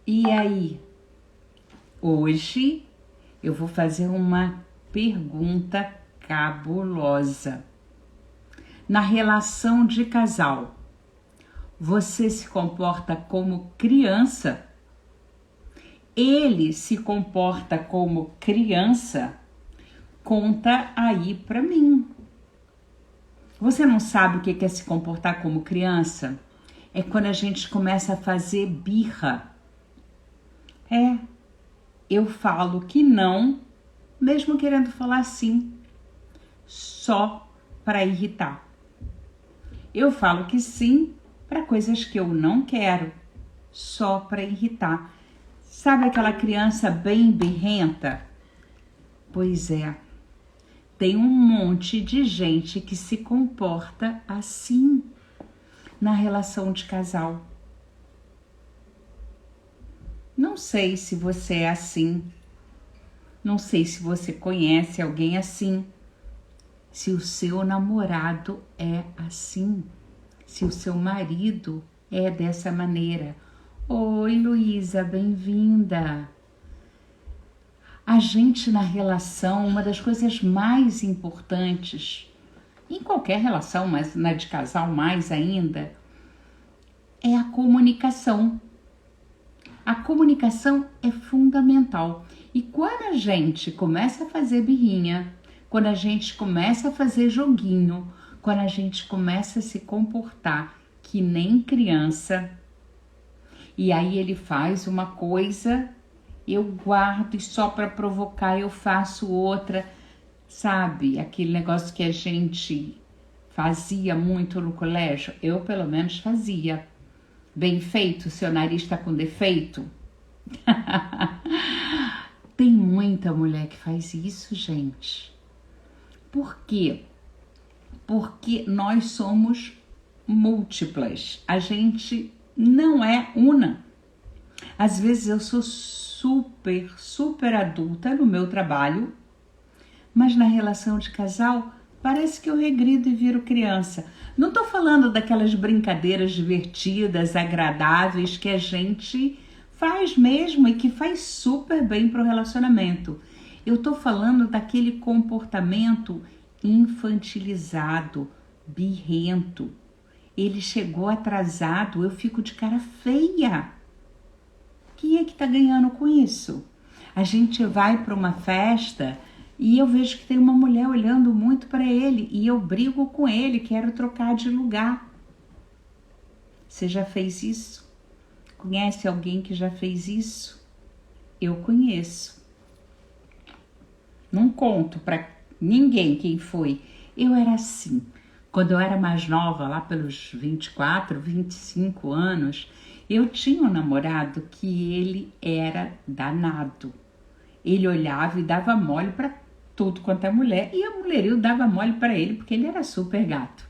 E aí, hoje eu vou fazer uma pergunta cabulosa. Na relação de casal, você se comporta como criança? Ele se comporta como criança? Conta aí pra mim. Você não sabe o que é se comportar como criança? É quando a gente começa a fazer birra. Eu falo que não, mesmo querendo falar sim, só para irritar. Eu falo que sim para coisas que eu não quero, só para irritar. Sabe aquela criança bem birrenta? Pois é, tem um monte de gente que se comporta assim na relação de casal. Não sei se você é assim, não sei se você conhece alguém assim, se o seu namorado é assim, se o seu marido é dessa maneira. Oi, Luísa, bem-vinda. A gente na relação, uma das coisas mais importantes, em qualquer relação, mas na de casal mais ainda, é a comunicação. A comunicação é fundamental. E quando a gente começa a fazer birrinha, quando a gente começa a fazer joguinho, quando a gente começa a se comportar que nem criança, e aí ele faz uma coisa, eu guardo e só para provocar eu faço outra, sabe? Aquele negócio que a gente fazia muito no colégio, eu pelo menos fazia. Bem feito, seu nariz tá com defeito? Tem muita mulher que faz isso, gente. Por quê? Porque nós somos múltiplas. A gente não é una. Às vezes eu sou super adulta no meu trabalho, mas na relação de casal parece que eu regrido e viro criança. Não tô falando daquelas brincadeiras divertidas, agradáveis que a gente faz mesmo e que faz super bem pro relacionamento. Eu tô falando daquele comportamento infantilizado, birrento. Ele chegou atrasado, eu fico de cara feia. Quem é que tá ganhando com isso? A gente vai para uma festa e eu vejo que tem uma mulher olhando muito para ele e eu brigo com ele, quero trocar de lugar. Você já fez isso? Conhece alguém que já fez isso? Eu conheço. Não conto para ninguém quem foi. Eu era assim. Quando eu era mais nova, lá pelos 24, 25 anos, eu tinha um namorado que ele era danado. Ele olhava e dava mole para tudo quanto é mulher, e a mulherio dava mole para ele porque ele era super gato.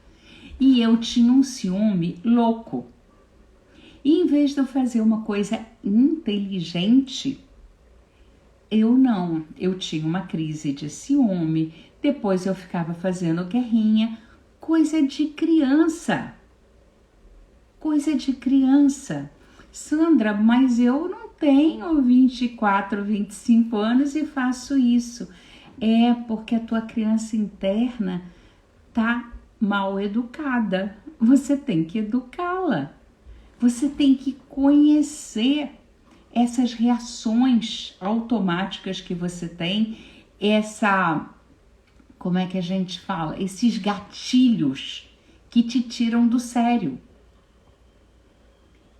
E eu tinha um ciúme louco. E em vez de eu fazer uma coisa inteligente, eu tinha uma crise de ciúme, depois eu ficava fazendo guerrinha, coisa de criança. Coisa de criança. Sandra, mas eu não tenho 24, 25 anos e faço isso. É porque a tua criança interna tá mal educada. Você tem que educá-la. Você tem que conhecer essas reações automáticas que você tem, como é que a gente fala? Esses gatilhos que te tiram do sério.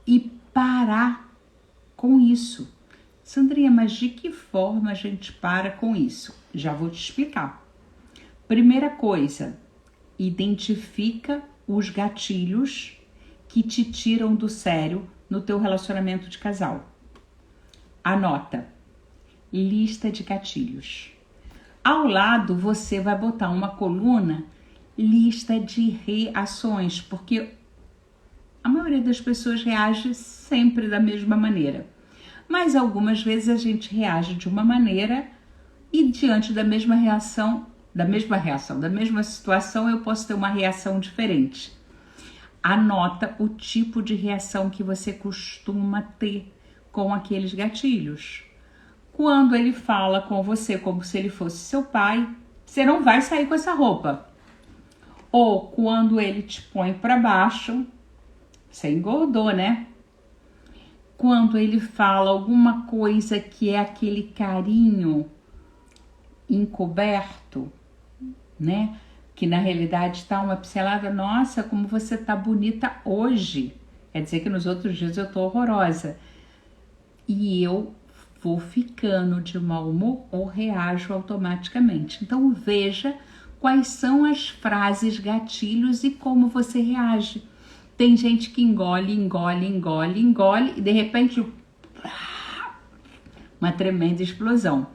E parar com isso. Sandrinha, mas de que forma a gente para com isso? Já vou te explicar. Primeira coisa, identifica os gatilhos que te tiram do sério no teu relacionamento de casal. Anota, lista de gatilhos. Ao lado você vai botar uma coluna, lista de reações, porque a maioria das pessoas reage sempre da mesma maneira. Mas algumas vezes a gente reage de uma maneira e diante da mesma situação, eu posso ter uma reação diferente. Anota o tipo de reação que você costuma ter com aqueles gatilhos. Quando ele fala com você como se ele fosse seu pai, você não vai sair com essa roupa. Ou quando ele te põe para baixo, você engordou, né? Quando ele fala alguma coisa que é aquele carinho encoberto, né? Que na realidade está uma pincelada, nossa, como você tá bonita hoje. Quer dizer que nos outros dias eu tô horrorosa. E eu vou ficando de mau humor ou reajo automaticamente. Então veja quais são as frases gatilhos e como você reage. Tem gente que engole e de repente uma tremenda explosão.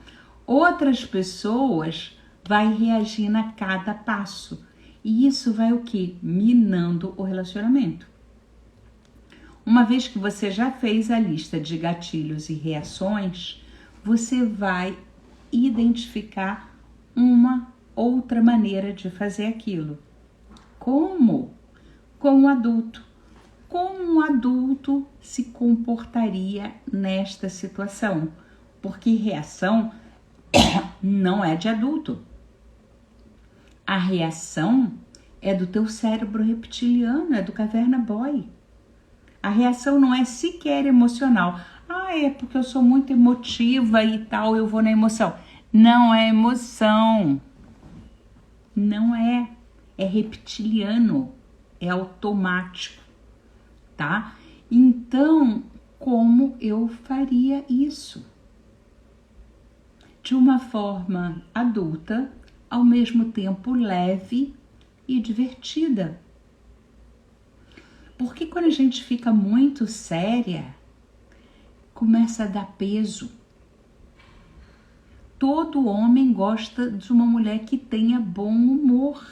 Outras pessoas vai reagindo a cada passo. E isso vai o quê? Minando o relacionamento. Uma vez que você já fez a lista de gatilhos e reações, você vai identificar uma outra maneira de fazer aquilo. Como? Com o adulto. Como um adulto se comportaria nesta situação? Porque reação não é de adulto. A reação é do teu cérebro reptiliano, é do caverna boy. A reação não é sequer emocional. Ah, é porque eu sou muito emotiva e tal, eu vou na emoção. Não é emoção. Não é. É reptiliano. É automático, tá? Então, como eu faria isso? De uma forma adulta, ao mesmo tempo leve e divertida. Porque quando a gente fica muito séria, começa a dar peso. Todo homem gosta de uma mulher que tenha bom humor.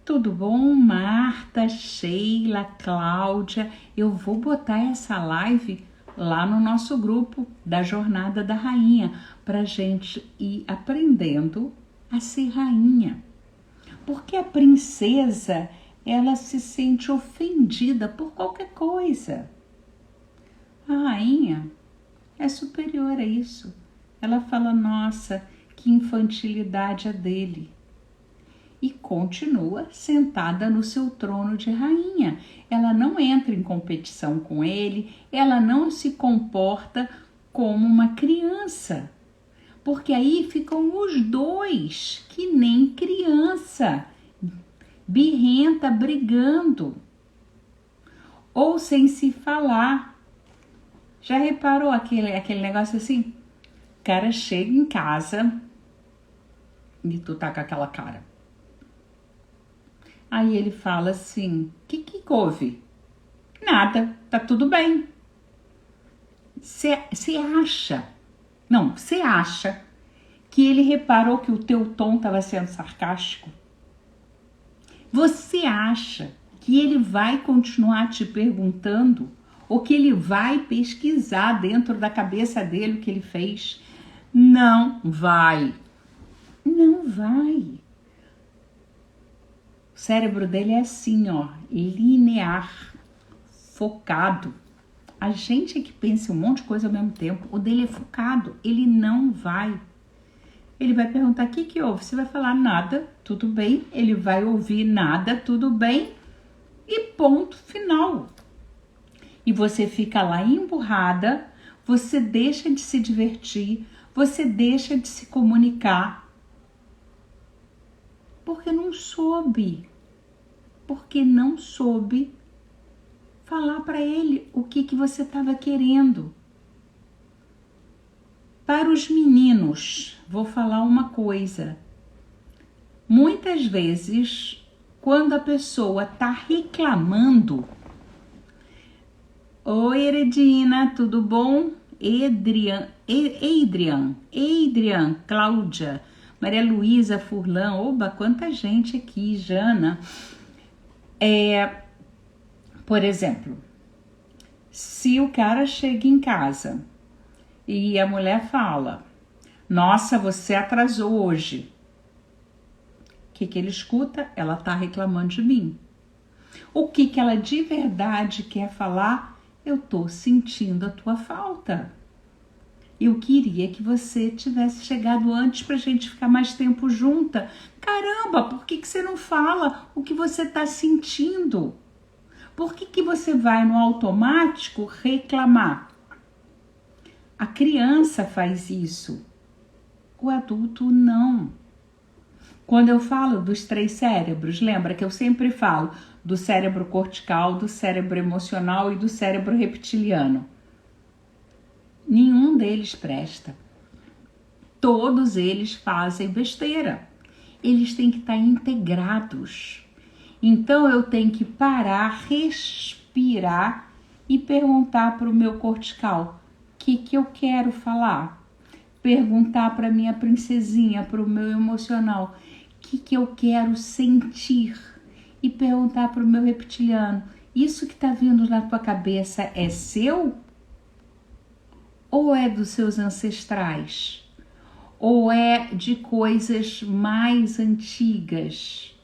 Tudo bom, Marta, Sheila, Cláudia? Eu vou botar essa live lá no nosso grupo da Jornada da Rainha, para a gente ir aprendendo a ser rainha. Porque a princesa, ela se sente ofendida por qualquer coisa. A rainha é superior a isso. Ela fala, nossa, que infantilidade a dele. E continua sentada no seu trono de rainha. Ela não entra em competição com ele, ela não se comporta como uma criança. Porque aí ficam os dois, que nem criança, birrenta, brigando. Ou sem se falar. Já reparou aquele negócio assim? O cara chega em casa e tu tá com aquela cara. Aí ele fala assim, o que houve? Nada, tá tudo bem. Você acha que ele reparou que o teu tom estava sendo sarcástico? Você acha que ele vai continuar te perguntando ou que ele vai pesquisar dentro da cabeça dele o que ele fez? Não vai. Não vai. O cérebro dele é assim, ó, linear, focado. A gente é que pensa um monte de coisa ao mesmo tempo. O dele é focado, ele não vai. Ele vai perguntar, o que houve? Você vai falar nada, tudo bem. Ele vai ouvir nada, tudo bem. E ponto final. E você fica lá emburrada, você deixa de se divertir, você deixa de se comunicar. Porque não soube falar para ele o que você estava querendo. Para os meninos, vou falar uma coisa. Muitas vezes, quando a pessoa está reclamando, oi, Eredina, tudo bom? Adrian, Cláudia, Maria Luísa, Furlan, oba, quanta gente aqui, Jana. Por exemplo, se o cara chega em casa e a mulher fala, nossa, você atrasou hoje. O que ele escuta? Ela tá reclamando de mim. O que ela de verdade quer falar? eu tô sentindo a tua falta. Eu queria que você tivesse chegado antes pra gente ficar mais tempo junta. Caramba, por que você não fala o que você tá sentindo? Por que você vai no automático reclamar? A criança faz isso, o adulto não. Quando eu falo dos 3 cérebros, lembra que eu sempre falo do cérebro cortical, do cérebro emocional e do cérebro reptiliano. Nenhum deles presta. Todos eles fazem besteira. Eles têm que estar integrados. Então eu tenho que parar, respirar e perguntar para o meu cortical o que eu quero falar. Perguntar para minha princesinha, para o meu emocional, o que eu quero sentir. E perguntar para o meu reptiliano, isso que está vindo na tua cabeça é seu? Ou é dos seus ancestrais? Ou é de coisas mais antigas?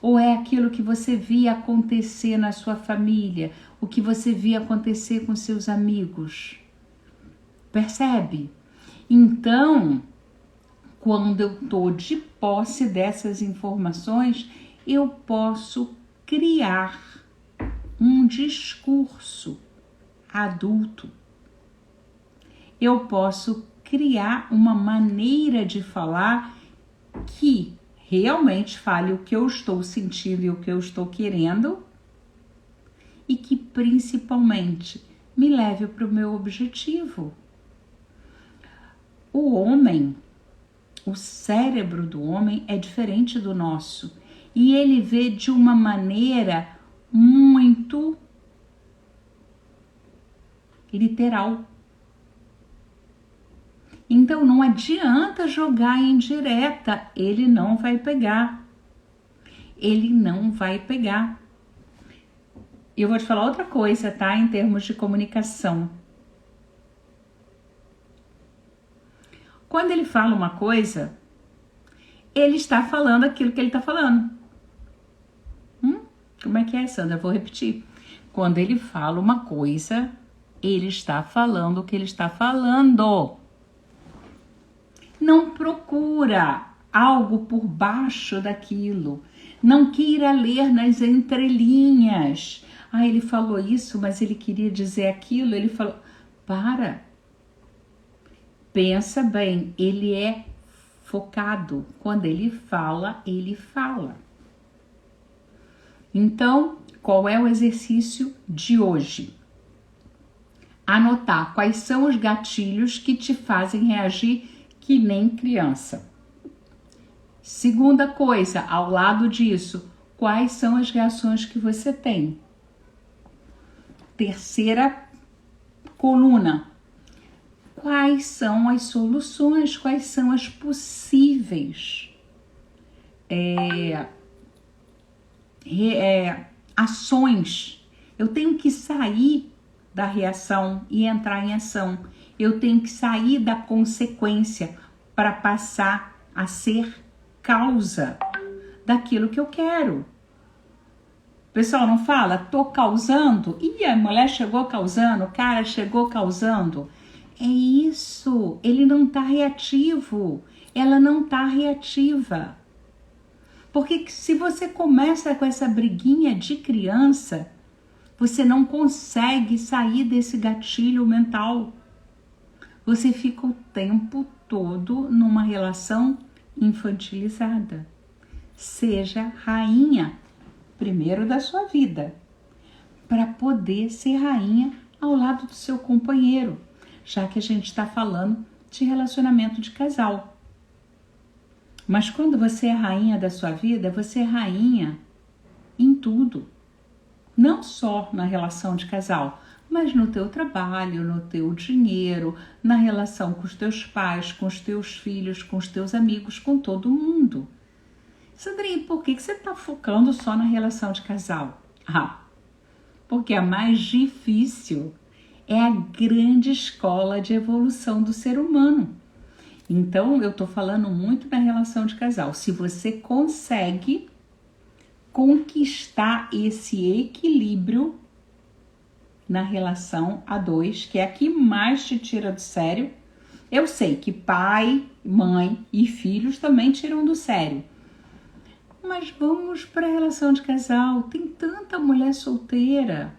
Ou é aquilo que você via acontecer na sua família, o que você via acontecer com seus amigos? Percebe? Então, quando eu estou de posse dessas informações, eu posso criar um discurso adulto. Eu posso criar uma maneira de falar que realmente fale o que eu estou sentindo e o que eu estou querendo e que principalmente me leve para o meu objetivo. O homem, o cérebro do homem é diferente do nosso e ele vê de uma maneira muito literal. Então não adianta jogar em direta, ele não vai pegar. Ele não vai pegar. Eu vou te falar outra coisa, tá? Em termos de comunicação. Quando ele fala uma coisa, ele está falando aquilo que ele está falando. Como é que é, Sandra? Eu vou repetir. Quando ele fala uma coisa, ele está falando o que ele está falando. Não procura algo por baixo daquilo. Não queira ler nas entrelinhas. Ele falou isso, mas ele queria dizer aquilo. Ele falou... Para. Pensa bem, ele é focado. Quando ele fala, ele fala. Então, qual é o exercício de hoje? Anotar quais são os gatilhos que te fazem reagir que nem criança. Segunda coisa, ao lado disso, quais são as reações que você tem? Terceira coluna, quais são as soluções, quais são as possíveis ações. Eu tenho que sair da reação e entrar em ação. Eu tenho que sair da consequência para passar a ser causa daquilo que eu quero. O pessoal não fala, tô causando? Ih, a mulher chegou causando, o cara chegou causando. É isso, ele não tá reativo, ela não tá reativa. Porque se você começa com essa briguinha de criança, você não consegue sair desse gatilho mental. Você fica o tempo todo numa relação infantilizada. Seja rainha primeiro da sua vida, para poder ser rainha ao lado do seu companheiro, já que a gente está falando de relacionamento de casal. Mas quando você é rainha da sua vida, você é rainha em tudo. Não só na relação de casal, mas no teu trabalho, no teu dinheiro, na relação com os teus pais, com os teus filhos, com os teus amigos, com todo mundo. Sandrinha, por que você está focando só na relação de casal? Porque a mais difícil é a grande escola de evolução do ser humano. Então, eu estou falando muito na relação de casal. Se você consegue conquistar esse equilíbrio, na relação a dois, que é a que mais te tira do sério. Eu sei que pai, mãe e filhos também tiram do sério. Mas vamos para a relação de casal. Tem tanta mulher solteira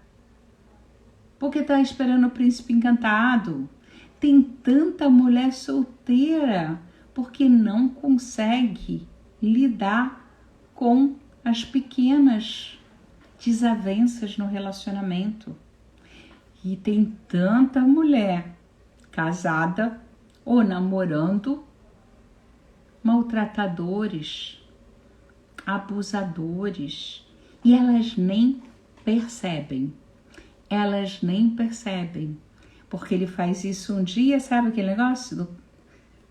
porque tá esperando o príncipe encantado. Tem tanta mulher solteira porque não consegue lidar com as pequenas desavenças no relacionamento. E tem tanta mulher casada ou namorando, maltratadores, abusadores, e elas nem percebem. Elas nem percebem, porque ele faz isso um dia, sabe aquele negócio do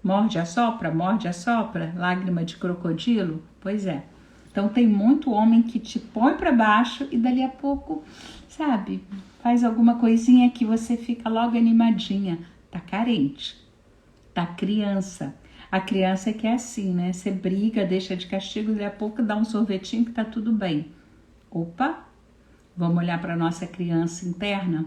morde, assopra, lágrima de crocodilo? Pois é. Então tem muito homem que te põe para baixo e dali a pouco, sabe, faz alguma coisinha que você fica logo animadinha. Tá carente, tá criança. A criança é que é assim, né? Você briga, deixa de castigo, dali a pouco dá um sorvetinho que tá tudo bem. Opa, vamos olhar para nossa criança interna?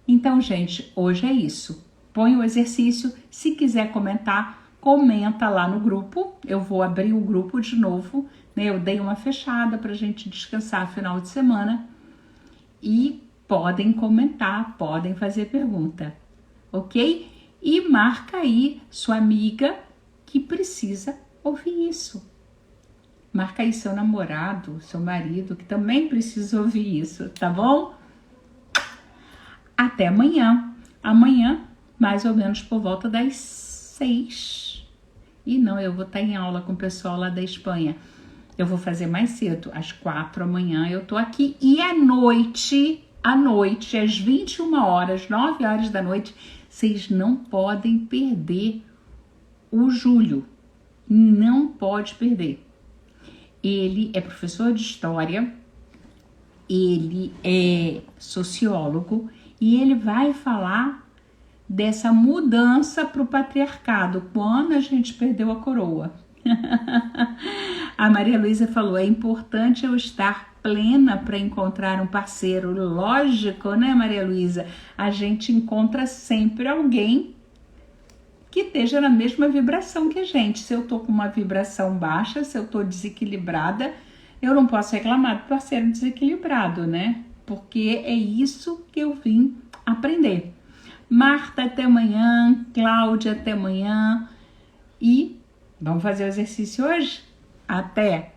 Então, gente, hoje é isso. Põe o exercício. Se quiser comentar, comenta lá no grupo. Eu vou abrir o grupo de novo, né? Eu dei uma fechada pra gente descansar final de semana. E podem comentar, podem fazer pergunta, ok? E marca aí sua amiga que precisa ouvir isso. Marca aí seu namorado, seu marido, que também precisa ouvir isso, tá bom? Até amanhã. Amanhã, mais ou menos por volta das 6. E não, eu vou estar em aula com o pessoal lá da Espanha. Eu vou fazer mais cedo, às 4 amanhã eu tô aqui. E à noite, às 21 horas, 9 horas da noite, vocês não podem perder o Júlio. Não pode perder. Ele é professor de história, ele é sociólogo e ele vai falar dessa mudança para o patriarcado, quando a gente perdeu a coroa. A Maria Luísa falou, é importante eu estar plena para encontrar um parceiro. Lógico, né, Maria Luísa? A gente encontra sempre alguém que esteja na mesma vibração que a gente. Se eu tô com uma vibração baixa, se eu tô desequilibrada, eu não posso reclamar do parceiro desequilibrado, né? Porque é isso que eu vim aprender. Marta, até amanhã. Cláudia, até amanhã. E vamos fazer o exercício hoje? Até!